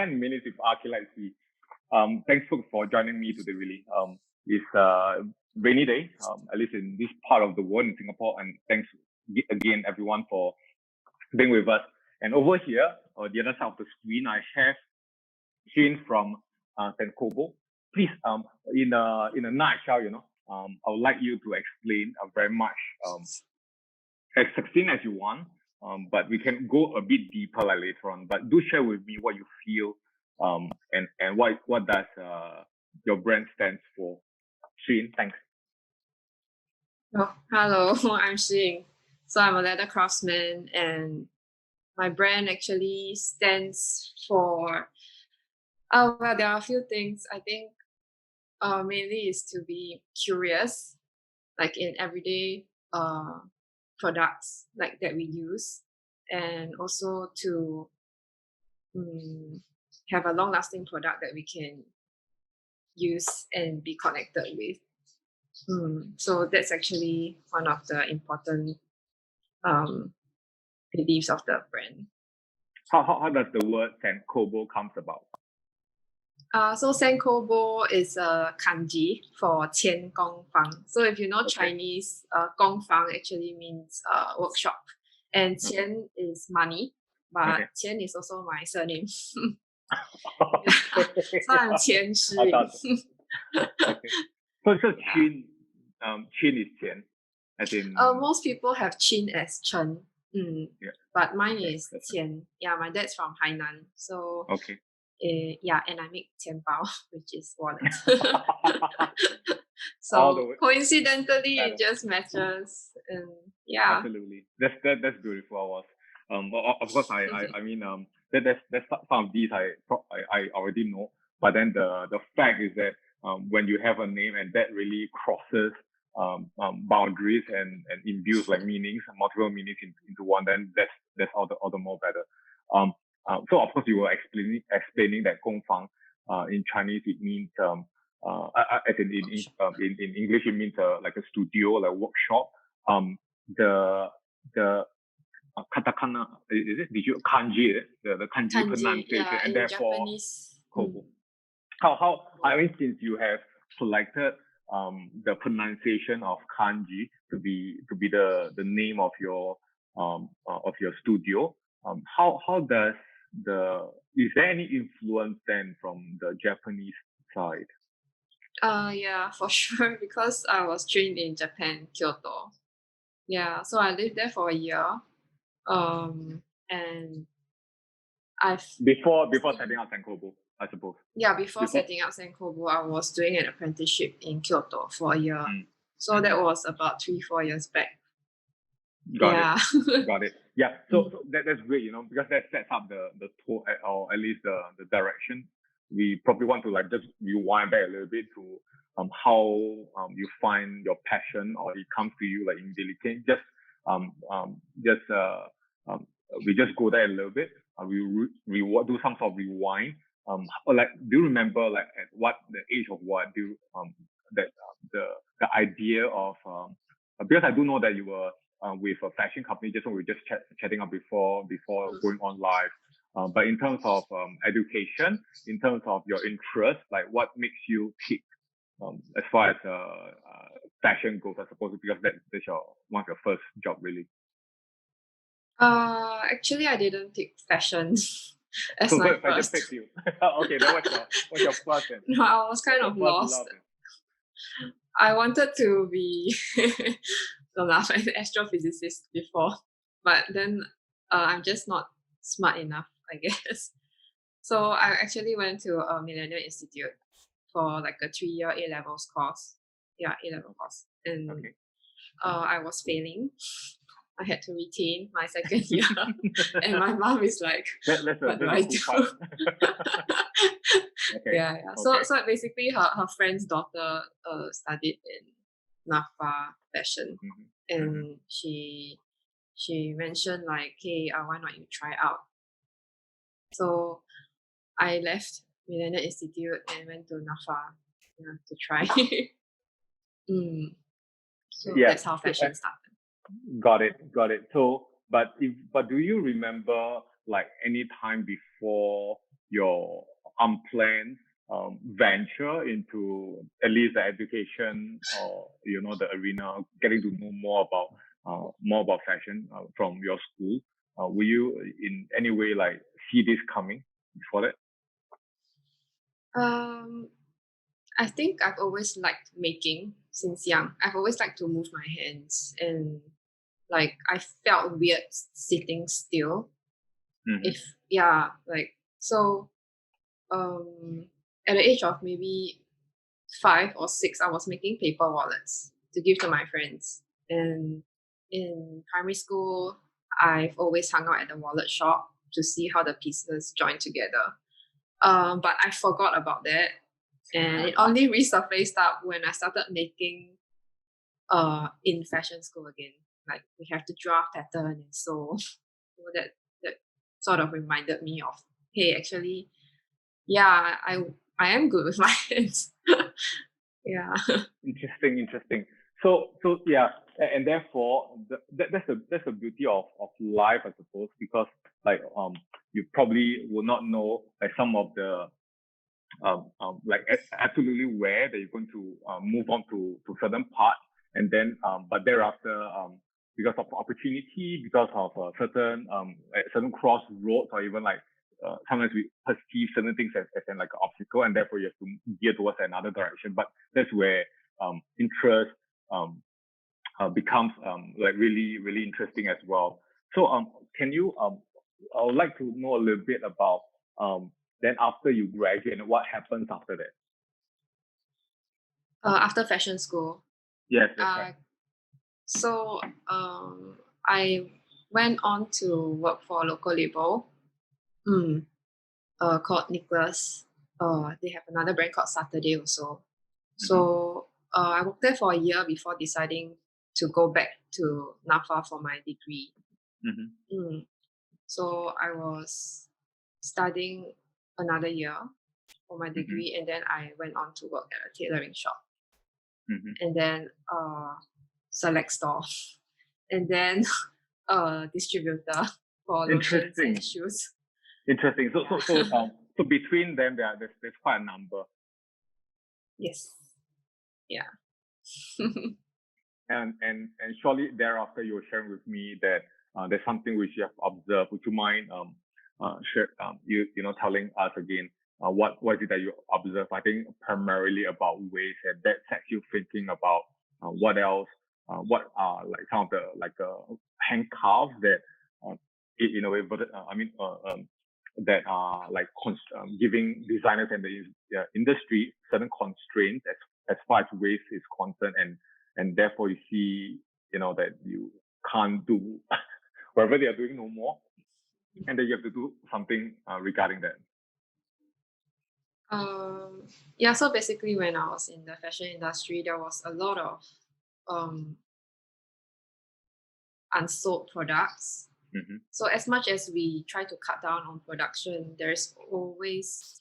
10 minutes with ARKHILITE. Thanks folks for joining me today. Really, it's a rainy day, at least in this part of the world in Singapore. And thanks again, everyone, for being with us. And over here, on the other side of the screen, I have Shi Ying from Senkoubou. Please, in a nutshell, I would like you to explain very much as succinct as you want. But we can go a bit deeper later on. But do share with me what you feel, and what does your brand stands for. Shi Ying, thanks. Oh, hello, I'm Shi Ying. So I'm a leather craftsman, and my brand actually stands for. Well, there are a few things. I think mainly is to be curious, like in everyday products like that we use, and also to have a long-lasting product that we can use and be connected with. So that's actually one of the important beliefs of the brand. How does the word Senkoubou comes about? So Senkoubou is a kanji for 千工坊. So if you know Chinese, 工坊 actually means workshop, and 钱 is money, but 钱 is also my surname. So I'm Qian Shi Ying. So Qin is Qian, as in. Most people have Qin as Chen. But mine is Qian. Yeah, my dad's from Hainan, so. And I make 钱包, which is wallet. So coincidentally, it just matches. And yeah, absolutely. That's beautiful. Of course, I mean, there's some of these I already know. But then the fact is that when you have a name and that really crosses boundaries and imbues like meanings, multiple meanings into one, then that's all the more better. So of course you were explaining that 工坊 in Chinese it means as in English it means like a studio, like workshop. The katakana, is it? Did you kanji? The kanji pronunciation, yeah, and therefore Japanese. How I mean, since you have selected the pronunciation of kanji to be the name of your studio, how does is there any influence then from the Japanese side? Yeah, for sure, because I was trained in Japan, Kyoto. Yeah, so I lived there for a year. And I've before setting up Senkoubou, I suppose. Yeah, before setting up Senkoubou, I was doing an apprenticeship in Kyoto for a year. So that was about 3-4 years back. Got it. Yeah. So that's great, because that sets up the tone, or at least the direction. We probably want to like just rewind back a little bit to how you find your passion, or it comes to you like in daily thing. We just go there a little bit. We do some sort of rewind. Or like, do you remember like at what the age of what do that the idea of because I do know that you were with a fashion company, just when we were just chatting up before going on live. But in terms of education, in terms of your interest, like what makes you pick as far as fashion goes, I suppose, because that's one of your first job, really. Actually, I didn't pick fashion as my first. I just picked you. Okay, then what's your first then? No, I was kind of lost. I wanted to be an astrophysicist before, but then I'm just not smart enough, I guess. So I actually went to a Millennium Institute for like a 3-year A-levels course. Yeah, A-level course. And I was failing. I had to retain my second year. And my mom is like, what do I do? Yeah. So basically her friend's daughter studied in NAFA fashion. And she mentioned like, hey, why not you try out? So I left Millennium Institute and went to NAFA to try. So that's how fashion started. Got it. So, but do you remember like any time before your unplanned venture into at least the education or the arena, getting to know more about fashion from your school? Will you in any way like see this coming before that? I think I've always liked making since young. I've always liked to move my hands, and like I felt weird sitting still. Mm-hmm. At the age of maybe 5 or 6, I was making paper wallets to give to my friends. And in primary school, I've always hung out at the wallet shop to see how the pieces join together. But I forgot about that, and it only resurfaced up when I started making in fashion school again. Like we have to draft pattern, and so that sort of reminded me of, hey, actually, yeah, I am good with my hands. Yeah. Interesting. So yeah, and therefore that's the beauty of life, I suppose, because like you probably will not know like some of the like absolutely where that you're going to move on to certain part, and then but thereafter because of opportunity, because of like certain crossroads, or even like sometimes we perceive certain things as like an obstacle, and therefore you have to gear towards another direction. But that's where interest becomes like really interesting as well. So can you I would like to know a little bit about then after you graduate and what happens after that? After fashion school. Yes, that's right. So I went on to work for a local label called Nicholas. They have another brand called Saturday also. So I worked there for a year before deciding to go back to NAFA for my degree. So I was studying another year for my degree, and then I went on to work at a tailoring shop, and then select store, and then distributor for lotions and shoes. Interesting. So between them, there's quite a number. Yes. Yeah. and surely thereafter you're sharing with me that there's something which you have observed. Would you mind telling us again what is it that you observe? I think primarily about waist, and that sets you thinking about what else, what are like some of the like handcuffs that in a way, but that are like giving designers and the industry certain constraints as far as waste is concerned, and therefore you see that you can't do whatever they are doing no more, and then you have to do something regarding that. So basically when I was in the fashion industry, there was a lot of unsold products. So as much as we try to cut down on production, there's always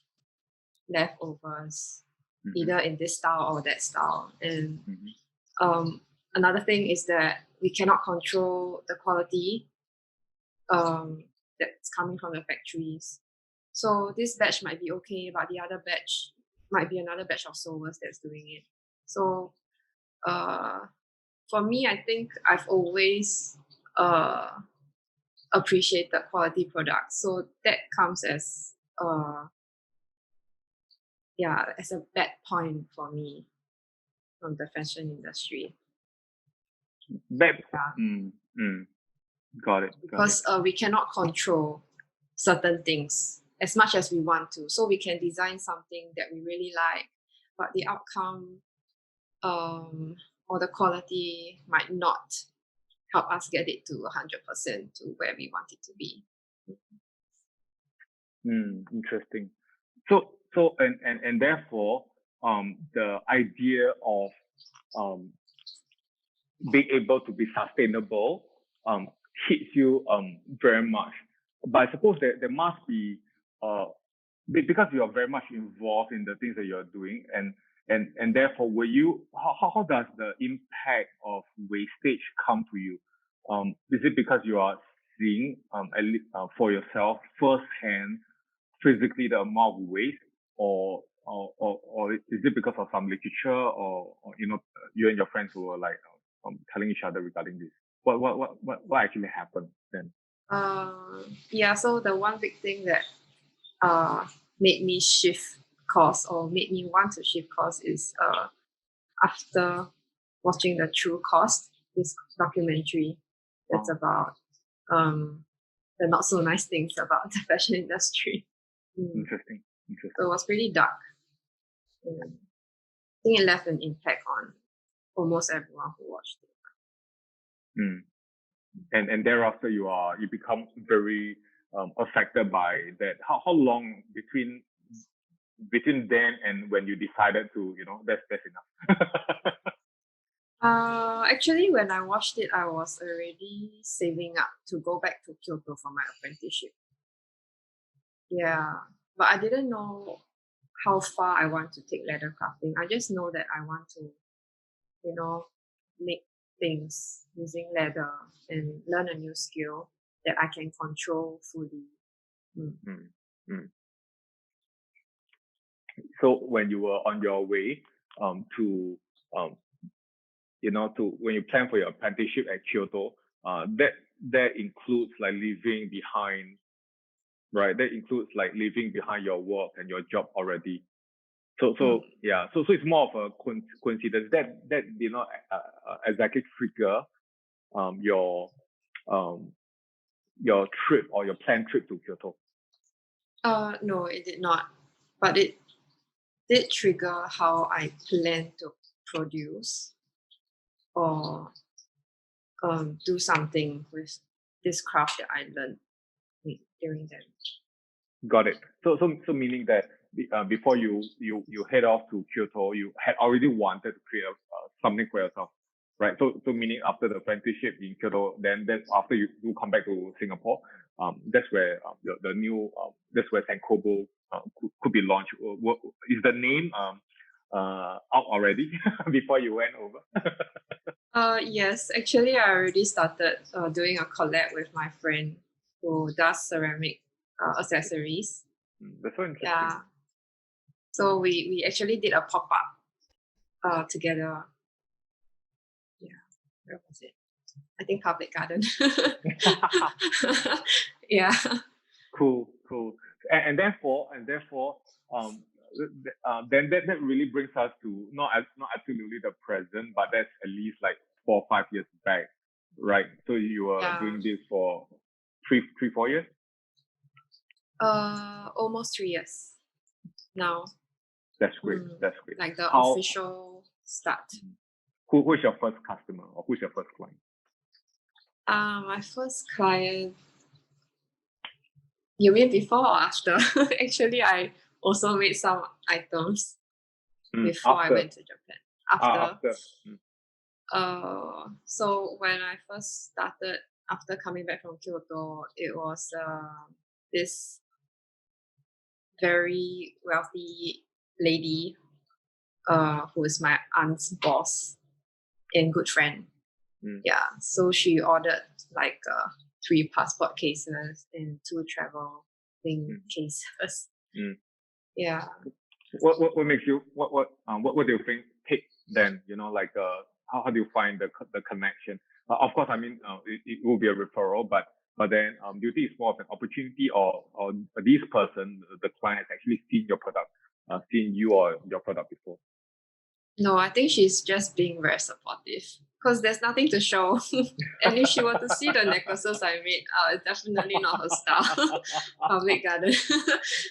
leftovers, either in this style or that style. And another thing is that we cannot control the quality that's coming from the factories. So this batch might be okay, but the other batch might be another batch of sewers that's doing it. So for me, I think I've always appreciated quality products. So that comes as a bad point for me from the fashion industry. Got it. Because we cannot control certain things as much as we want to. So we can design something that we really like, but the outcome or the quality might not help us get it to 100% to where we want it to be. Interesting. So and therefore the idea of being able to be sustainable hits you very much. But I suppose there must be because you are very much involved in the things that you're doing, and therefore how does the impact of wastage come to you? Is it because you are seeing at least, for yourself firsthand physically the amount of waste, or is it because of some literature, or you and your friends who were like telling each other regarding this? What actually happened then? Yeah, so the one big thing that made me shift course, or made me want to shift course, is after watching the True Cost, this documentary that's about the not so nice things about the fashion industry. Interesting. So it was pretty dark. I think it left an impact on almost everyone who watched it. And thereafter you become very affected by that. How long between then and when you decided to, that's enough? Actually, when I watched it, I was already saving up to go back to Kyoto for my apprenticeship. Yeah, but I didn't know how far I want to take leather crafting. I just know that I want to, make things using leather and learn a new skill that I can control fully. So when you were on your way to when you plan for your apprenticeship at Kyoto, that includes like leaving behind, right? That includes like leaving behind your work and your job already. So it's more of a coincidence that did not exactly trigger your trip or your planned trip to Kyoto. No, it did not. But it did trigger how I plan to produce or do something with this craft that I learned during that. Got it. So meaning that before you head off to Kyoto, you had already wanted to create something for yourself, right? So meaning after the apprenticeship in Kyoto, then after you come back to Singapore, that's where the new that's where Senkoubou could be launched. Is the name out already before you went over? Yes, actually, I already started doing a collab with my friend who does ceramic accessories. That's so interesting. Yeah. So we actually did a pop-up together. Yeah, where was it? I think Public Garden. Yeah. Cool. And therefore, then that really brings us to not absolutely the present, but that's at least like 4 or 5 years back, right? So you were doing this for 4 years? Almost 3 years now. That's great. That's great. Like the official start. Who's your first customer, or who's your first client? My first client. You mean before or after? Actually, I also made some items before I went to Japan. After. So when I first started, after coming back from Kyoto, it was this very wealthy lady who is my aunt's boss and good friend. Yeah, so she ordered like 3 passport cases and 2 travel cases. Yeah. What makes you what do you think take then? Like how do you find the connection? Of course, I mean it will be a referral, but then do you think it's more of an opportunity, or this person, the client, has actually seen your product, seen you or your product before? No, I think she's just being very supportive because there's nothing to show. And if she were to see the necklaces I made, it's definitely not her style. Public Garden.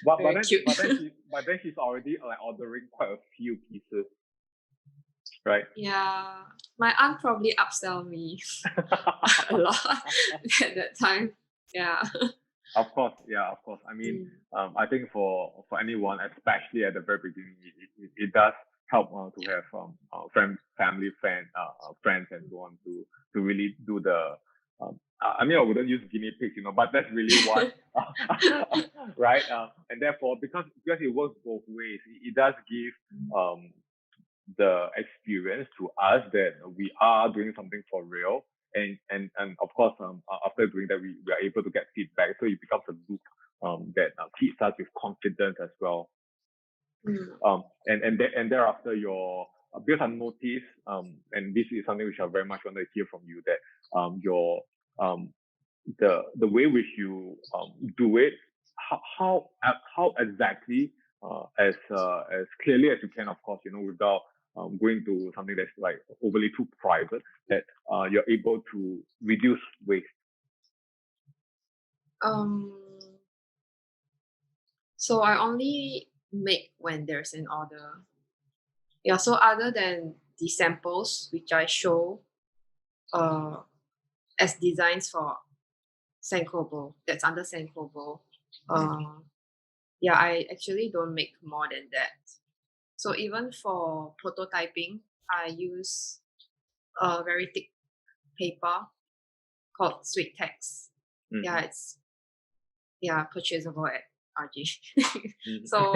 But then she's already like ordering quite a few pieces, right? Yeah, my aunt probably upsell me a lot at that time. Yeah. Of course. I mean, I think for anyone, especially at the very beginning, it does help to have family, friends, and so on to really do the. I mean, I wouldn't use guinea pigs, but that's really what, right? And therefore, because it works both ways, it does give the experience to us that we are doing something for real. And of course, after doing that, we are able to get feedback. So it becomes a loop that feeds us with confidence as well. Mm. And thereafter, because I noticed, and this is something which I very much want to hear from you, that the way which you do it, how exactly, as clearly as you can, of course, without going to something that's like overly too private, that you're able to reduce waste. So I only make when there's an order. Yeah, so other than the samples which I show as designs for Senkoubou, that's under Senkoubou, yeah, I actually don't make more than that. So even for prototyping, I use a very thick paper called Sweet Text. Yeah, it's purchasable at RG. So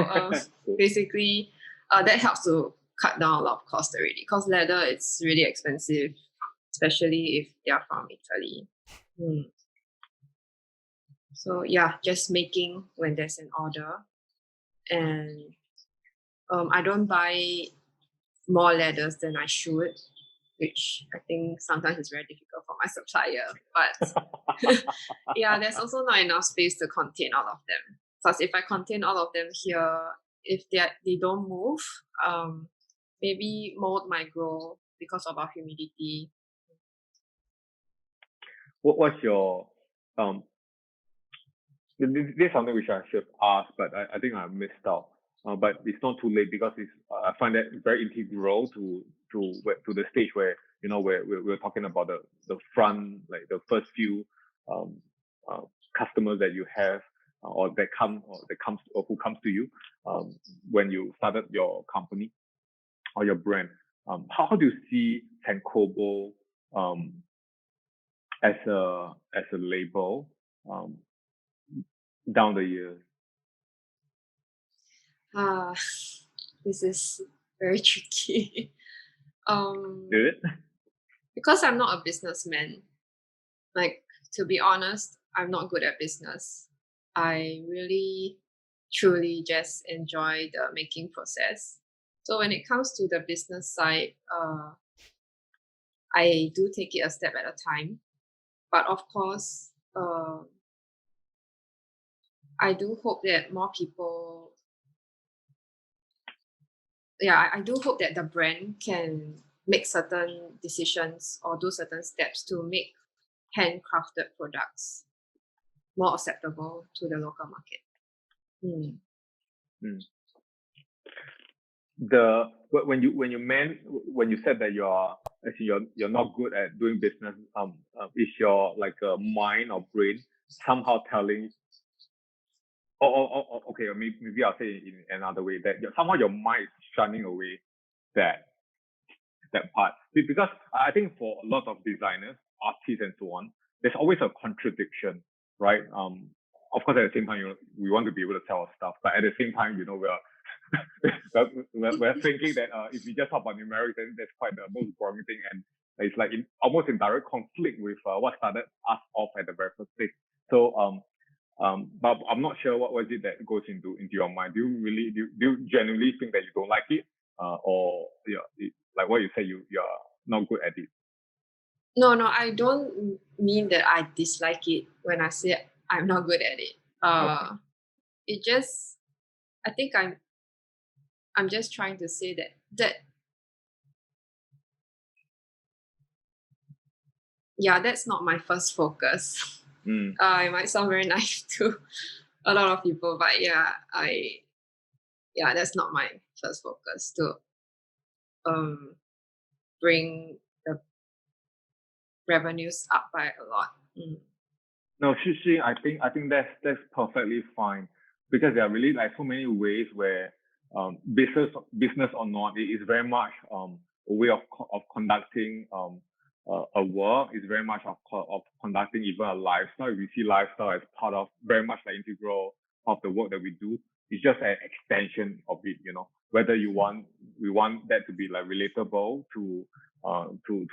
basically, that helps to cut down a lot of cost already. Because leather, it's really expensive, especially if they are from Italy. So yeah, just making when there's an order, and I don't buy more leathers than I should, which I think sometimes is very difficult for my supplier. But yeah, there's also not enough space to contain all of them. Plus, if I contain all of them here, if they don't move, maybe mold might grow because of our humidity. What's your this is something which I should ask, but I think I missed out. But it's not too late, because I find that very integral to the stage where we're talking about the front, like the first few customers that you have, or who comes to you when you started your company or your brand. How do you see Senkoubou as a label down the years? This is very tricky. Good. Because I'm not a businessman. Like, to be honest, I'm not good at business. I really, truly just enjoy the making process. So when it comes to the business side, I do take it a step at a time. But of course, I do hope that more people, I do hope that the brand can make certain decisions or do certain steps to make handcrafted products more acceptable to the local market. When you said that you're not good at doing business, is your like mind or brain somehow telling, okay, maybe I'll say it in another way, that somehow your mind is shunning away that part? Because I think for a lot of designers, artists, and so on, there's always a contradiction, right? Of course, at the same time, we want to be able to sell our stuff, but at the same time, we're thinking that if we just talk about numerics, then that's quite the most boring thing, and it's like almost in direct conflict with what started us off at the very first place. So but I'm not sure what was it that goes into your mind. Do you genuinely think that you don't like it, or like what you say, you're not good at it? No, I don't mean that I dislike it when I say I'm not good at it. Okay. It just, I think I'm just trying to say that that's not my first focus. It might sound very naive to a lot of people, but that's not my first focus, to bring the revenues up by a lot. No, Shi Ying, I think that's perfectly fine, because there are really like so many ways where business or not, it is very much a way of conducting a work. Is very much of conducting even a lifestyle. We see lifestyle as part of, very much like integral of the work that we do. It's just an extension of it, whether we want that to be like relatable to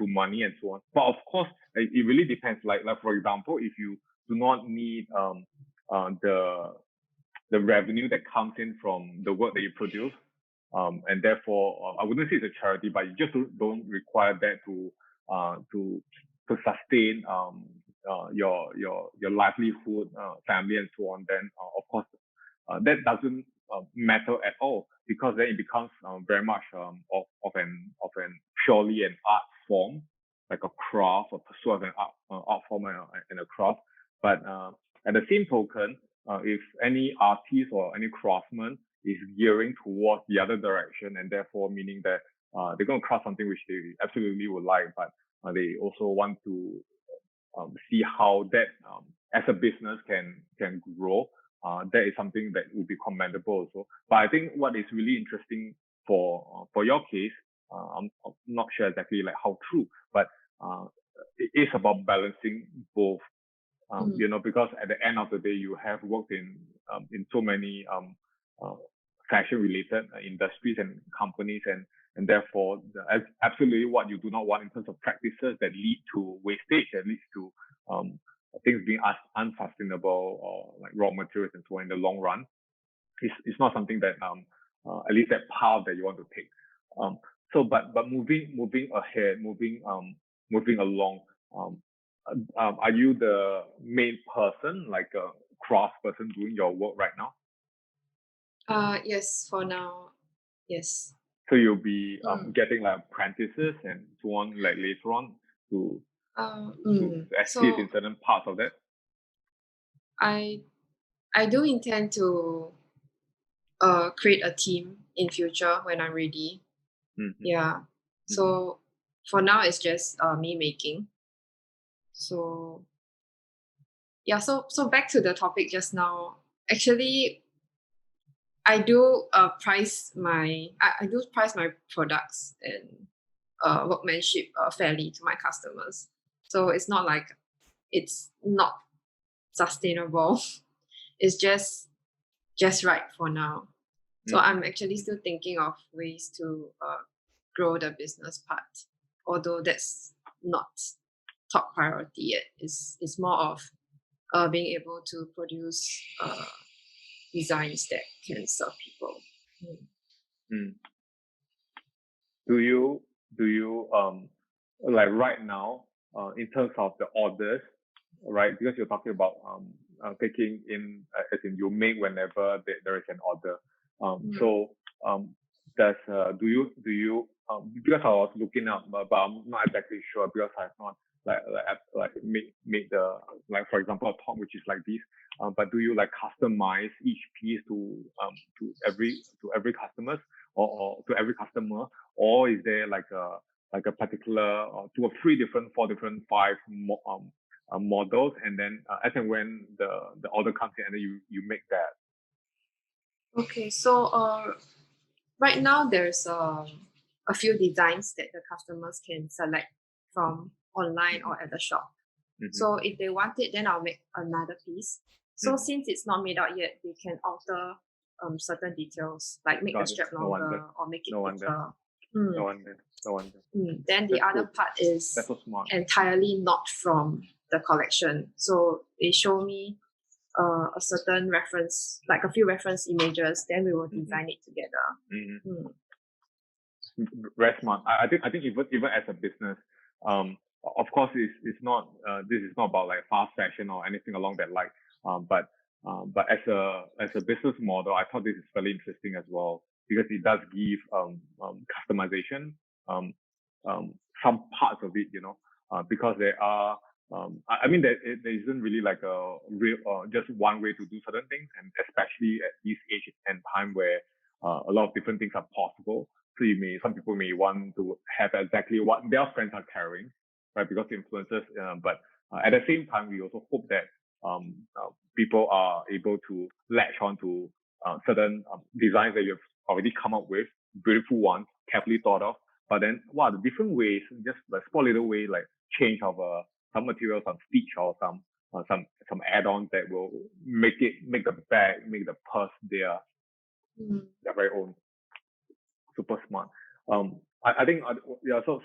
money and so on. But of course, it really depends. Like for example, if you do not need the revenue that comes in from the work that you produce. And therefore, I wouldn't say it's a charity, but you just don't require that to sustain your livelihood, family, and so on. Then, of course, that doesn't matter at all, because then it becomes very much of an purely an art form, like a craft, or pursue of an art form and a craft. But at the same token, if any artist or any craftsman is gearing towards the other direction, and therefore meaning that they're going to craft something which they absolutely would like, but they also want to see how that as a business can grow. That is something that would be commendable also. But I think what is really interesting for your case, I'm not sure exactly like how true, but it is about balancing both. You know, because at the end of the day, you have worked in so many fashion related industries and companies, and therefore absolutely what you do not want in terms of practices that lead to wastage, that leads to things being unsustainable, or like raw materials and so on in the long run. It's not something that at least that path that you want to take. So but moving ahead, moving along, are you the main person, like a craft person, doing your work right now? Yes, for now, yes. So you'll be getting like apprentices and so on, like later on to assist in certain parts of that. I do intend to create a team in future when I'm ready. Yeah. So for now, it's just me making. So yeah. So back to the topic just now. Actually, I do price my products and workmanship fairly to my customers. So it's not like it's not sustainable. It's just right for now. So I'm actually still thinking of ways to grow the business part, although that's not top priority yet. It's more of being able to produce designs that can serve people. Do you like right now in terms of the orders, right? Because you're talking about taking in, as in you make whenever there is an order. So does do you because I was looking up, but I'm not exactly sure because I've not like make the, like for example a top which is like this. But do you like customize each piece to every customer, or to every customer, or is there like a particular 2 or 3 different, 4 different, 5 models, and then as and when the order comes in, and then you make that? Okay, so right now there's a few designs that the customers can select from online or at the shop. So if they want it, then I'll make another piece. So since it's not made out yet, they can alter certain details, like make the strap longer or make it thicker. No wonder. Then the other part is entirely not from the collection. So they show me a certain reference, like a few reference images, then we will design it together. Very smart. I think even as a business, of course it's not this is not about like fast fashion or anything along that line. But as a business model, I thought this is fairly interesting as well, because it does give customization, some parts of it, you know, because there are I mean there isn't really like a real just one way to do certain things, and especially at this age and time where a lot of different things are possible. So some people may want to have exactly what their friends are carrying, right? Because influencers, but at the same time, we also hope that people are able to latch on to certain designs that you've already come up with, beautiful ones, carefully thought of. But then, what are the different ways, just like small little way, like change of some material, some stitch, or some add-ons that will make the bag, make the purse their very own. Super smart. I think yeah. So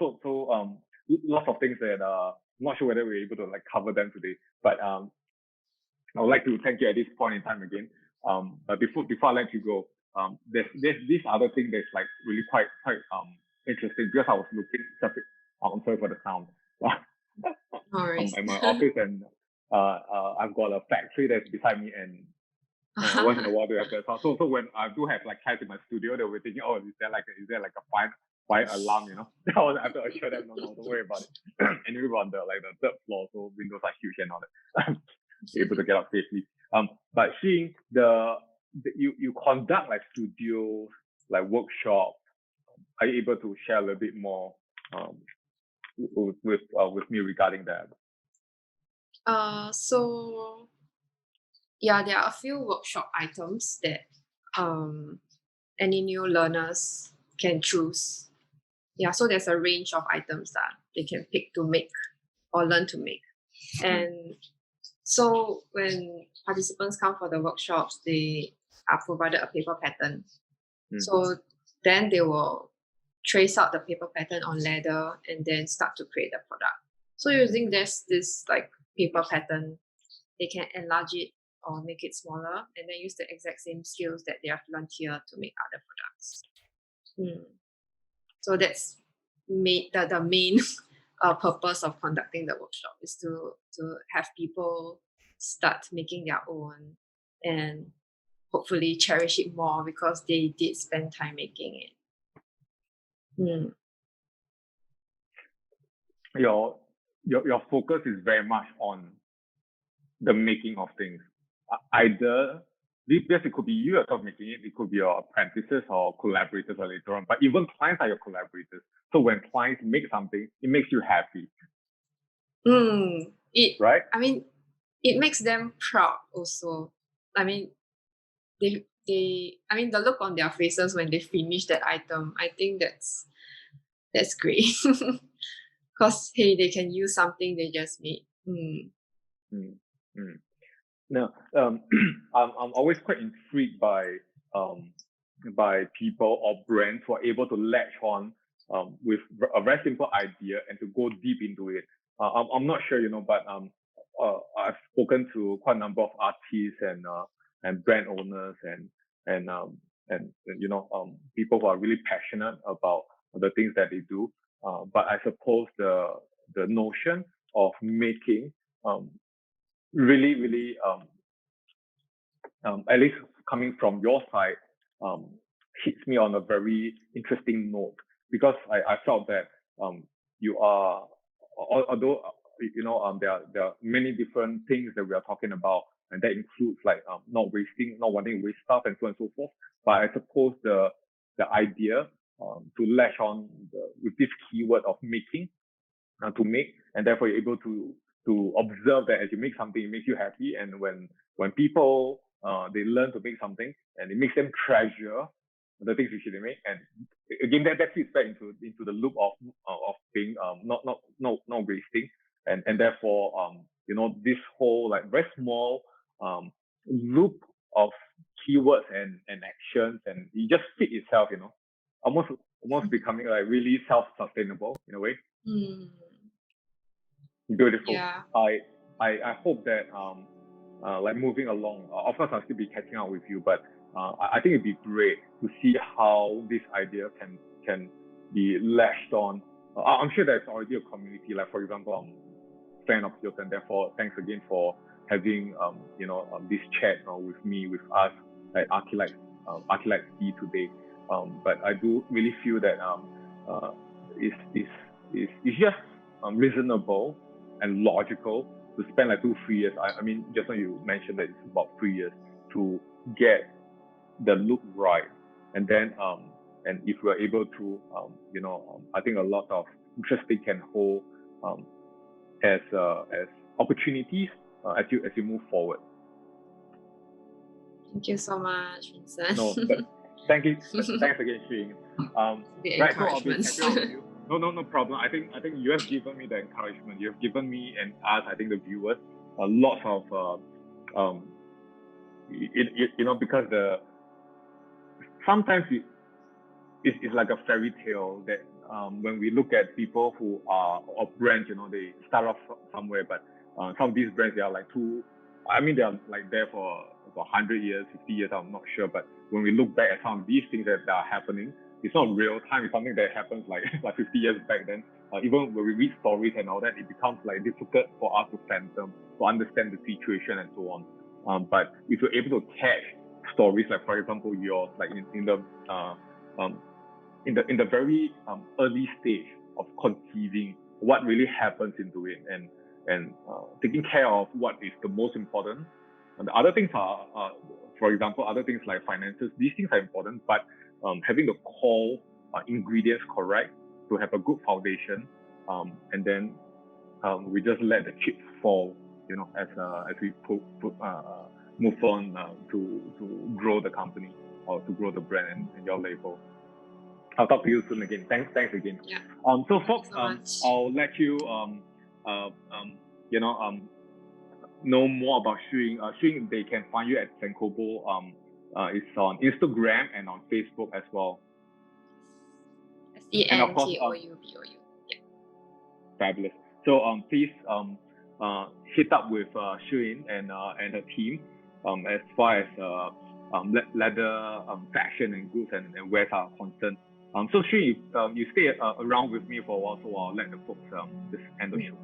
lots of things that I'm not sure whether we're able to like cover them today, but I would like to thank you at this point in time again. But before I let you go, there's this other thing that's like really quite interesting because I was looking. I'm sorry for the sound. I'm in my office and I've got a factory that's beside me and once in a while they have that sound. So when I do have like cats in my studio, they were thinking, oh, is there like a fire alarm? You know, I have to assure them, no, don't worry about it. And we were on the third floor, so windows are huge and all that. Able to get out safely. But seeing you conduct like studios, like workshops, are you able to share a little bit more with me regarding that? So yeah, there are a few workshop items that any new learners can choose. Yeah, so there's a range of items that they can pick to make or learn to make. And so when participants come for the workshops, they are provided a paper pattern. So then they will trace out the paper pattern on leather and then start to create the product. So using this like paper pattern, they can enlarge it or make it smaller and then use the exact same skills that they have learned here to make other products. So that's the main purpose of conducting the workshop is to have people start making their own and hopefully cherish it more because they did spend time making it. Your focus is very much on the making of things. Either this it could be you yourself making it, it could be your apprentices or collaborators or later on, but even clients are your collaborators. So when clients make something, it makes you happy. Right? I mean, it makes them proud also. I mean, the look on their faces when they finish that item, I think that's great. Because hey, they can use something they just made. Now, I'm always quite intrigued by people or brands who are able to latch on with a very simple idea and to go deep into it. I'm not sure, but I've spoken to quite a number of artists and brand owners and people who are really passionate about the things that they do. But I suppose the notion of making really at least coming from your side hits me on a very interesting note because I felt that you are, although there are many different things that we are talking about, and that includes like not wanting to waste stuff and so on and so forth. But I suppose the idea to latch on with this keyword of making to make, and therefore you're able to observe that as you make something, it makes you happy, and when people they learn to make something and it makes them treasure the things which they make, and again that fits back into the loop of being not wasting, and therefore this whole like very small loop of keywords and actions, and it just fit itself, almost becoming like really self-sustainable in a way. Beautiful. Yeah. I hope that like moving along, of course I'll still be catching up with you, but I think it'd be great to see how this idea can be latched on. I'm sure there's already a community, like for example, I'm a fan of yours, and therefore thanks again for having this chat with me, with us at ARKHILITE C today. But I do really feel that it's just reasonable and logical to spend like 2-3 years. I mean, just when you mentioned that it's about 3 years to get the look right, and then and if we're able to I think a lot of interest they can hold as opportunities as you move forward. Thank you so much, Vincent. No, thank you. Thanks again, Shi Ying. Right, so I'll be catching up with you. No problem. I think you have given me the encouragement. You have given me and us, I think the viewers, lots of because sometimes it's like a fairy tale that when we look at people who are of brands, they start off somewhere, but some of these brands, they are like too I mean, they're like there for 100 years, 50 years, I'm not sure. But when we look back at some of these things that are happening, it's not real time. It's something that happens like like 50 years back then. Even when we read stories and all that, it becomes like difficult for us to fathom, to understand the situation and so on. But if you're able to catch stories like, for example, yours, like in the very early stage of conceiving, what really happens into it, and taking care of what is the most important. And the other things are, for example, other things like finances. These things are important, but having the core ingredients correct to have a good foundation, and then we just let the chips fall, as we move on to grow the company or to grow the brand and your label. I'll talk to you soon again. Thanks again. Yeah. So folks, So I'll let you know more about Shi Ying. Shi Ying, they can find you at Senkoubou. It's on Instagram and on Facebook as well. Senkoubou. Yeah. Fabulous. So please hit up with Shi Ying and her team as far as leather fashion and goods and wares are concerned. So Shi Ying, you stay around with me for a while, so I'll let the folks just end the show.